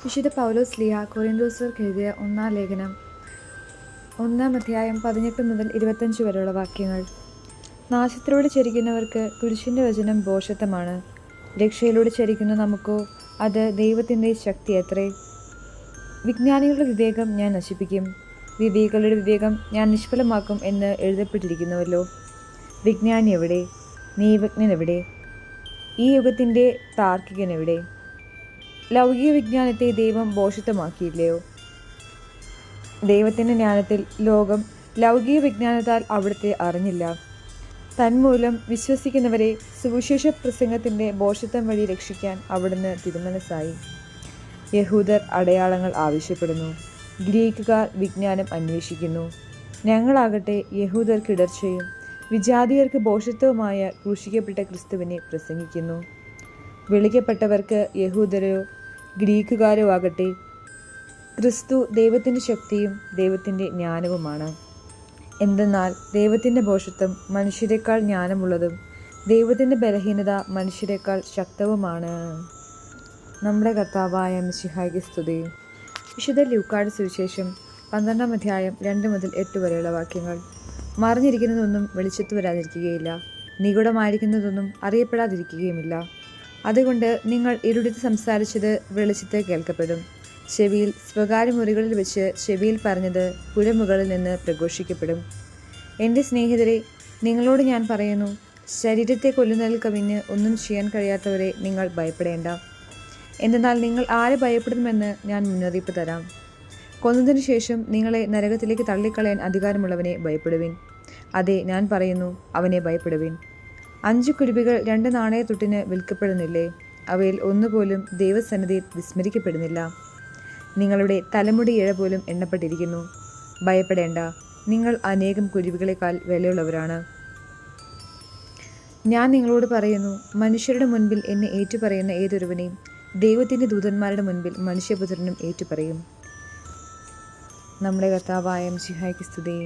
വിശുദ്ധ പൗലോസ് ശ്ലീഹ കൊരിന്ത്യർക്ക് എഴുതിയ ഒന്നാം ലേഖനം 1-ാം 18 മുതൽ 25 വരെയുള്ള വാക്യങ്ങൾ. നാശത്തിലൂടെ ചരിക്കുന്നവർക്ക് കുരിശിൻ്റെ വചനം ഭോഷത്വമാണ്. രക്ഷയിലൂടെ ചരിക്കുന്ന നമുക്കോ അത് ദൈവത്തിൻ്റെ ശക്തി അത്രേ. വിജ്ഞാനികളുടെ വിവേകം ഞാൻ നശിപ്പിക്കും, വിവേകികളുടെ വിവേകം ഞാൻ നിഷ്ഫലമാക്കും എന്ന് എഴുതപ്പെട്ടിരിക്കുന്നുവല്ലോ. വിജ്ഞാനി എവിടെ? നീവജ്ഞൻ എവിടെ? ഈ യുഗത്തിൻ്റെ താർക്കികൻ എവിടെ? ലൗകിക വിജ്ഞാനത്തെ ദൈവം ഭോഷത്വമാക്കിയില്ലയോ? ദൈവത്തിൻ്റെ ജ്ഞാനത്തിൽ ലോകം ലൗകിക വിജ്ഞാനത്താൽ അവിടുത്തെ അറിഞ്ഞില്ല. തന്മൂലം വിശ്വസിക്കുന്നവരെ സുവിശേഷ പ്രസംഗത്തിൻ്റെ ഭോഷത്വം വഴി രക്ഷിക്കാൻ അവിടുന്ന് തിരുമനസ്സായി. യഹൂദർ അടയാളങ്ങൾ ആവശ്യപ്പെടുന്നു, ഗ്രീക്കുകാർ വിജ്ഞാനം അന്വേഷിക്കുന്നു. ഞങ്ങളാകട്ടെ യഹൂദർക്ക് ഇടർച്ചയും വിജാതിയർക്ക് ഭോഷത്വവുമായ ക്രൂശിക്കപ്പെട്ട ക്രിസ്തുവിനെ പ്രസംഗിക്കുന്നു. വിളിക്കപ്പെട്ടവർക്ക് യഹൂദരോ ഗ്രീക്കുകാരോ ആകട്ടെ ക്രിസ്തു ദൈവത്തിൻ്റെ ശക്തിയും ദൈവത്തിൻ്റെ ജ്ഞാനവുമാണ്. എന്തെന്നാൽ ദൈവത്തിൻ്റെ ഭോഷത്വം മനുഷ്യരെക്കാൾ ജ്ഞാനമുള്ളതും ദൈവത്തിൻ്റെ ബലഹീനത മനുഷ്യരെക്കാൾ ശക്തവുമാണ്. നമ്മുടെ കർത്താവായ മിശിഹായ്ക്ക് സ്തുതി. വിശുദ്ധ ലൂക്കായുടെ സുവിശേഷം 12-ാം അധ്യായം 2 മുതൽ 8 വരെയുള്ള വാക്യങ്ങൾ. മറിഞ്ഞിരിക്കുന്നതൊന്നും വെളിച്ചത്ത് വരാതിരിക്കുകയില്ല, നിഗൂഢമായിരിക്കുന്നതൊന്നും അറിയപ്പെടാതിരിക്കുകയുമില്ല. അതുകൊണ്ട് നിങ്ങൾ ഇരുടത്ത് സംസാരിച്ചത് വെളിച്ചത്ത് കേൾക്കപ്പെടും, ചെവിയിൽ സ്വകാര്യ മുറികളിൽ വെച്ച് ചെവിയിൽ പറഞ്ഞത് പുരമുകളിൽ നിന്ന് പ്രഘോഷിക്കപ്പെടും. എൻ്റെ സ്നേഹിതരെ, നിങ്ങളോട് ഞാൻ പറയുന്നു, ശരീരത്തെ കൊല്ലുന്നതിൽ കവിഞ്ഞ് ഒന്നും ചെയ്യാൻ കഴിയാത്തവരെ നിങ്ങൾ ഭയപ്പെടേണ്ട. എന്തെന്നാൽ നിങ്ങൾ ആരെ ഭയപ്പെടുമെന്ന് ഞാൻ മുന്നറിയിപ്പ് തരാം. കൊന്നതിനു ശേഷം നിങ്ങളെ നരകത്തിലേക്ക് തള്ളിക്കളയാൻ അധികാരമുള്ളവനെ ഭയപ്പെടുവിൻ. അതെ, ഞാൻ പറയുന്നു, അവനെ ഭയപ്പെടുവിൻ. 5 കുരുവികൾ 2 നാണയത്തുട്ടിന് വിൽക്കപ്പെടുന്നില്ലേ? അവയിൽ ഒന്നുപോലും ദൈവസന്നിധിയിൽ വിസ്മരിക്കപ്പെടുന്നില്ല. നിങ്ങളുടെ തലമുടി ഇഴ പോലും എണ്ണപ്പെട്ടിരിക്കുന്നു. ഭയപ്പെടേണ്ട, നിങ്ങൾ അനേകം കുരുവികളെക്കാൾ വിലയുള്ളവരാണ്. ഞാൻ നിങ്ങളോട് പറയുന്നു, മനുഷ്യരുടെ മുൻപിൽ എന്നെ ഏറ്റുപറയുന്ന ഏതൊരുവനെയും ദൈവത്തിൻ്റെ ദൂതന്മാരുടെ മുൻപിൽ മനുഷ്യപുത്രനും ഏറ്റുപറയും. നമ്മുടെ കർത്താവായ മിശിഹായ്ക്ക് സ്തുതി.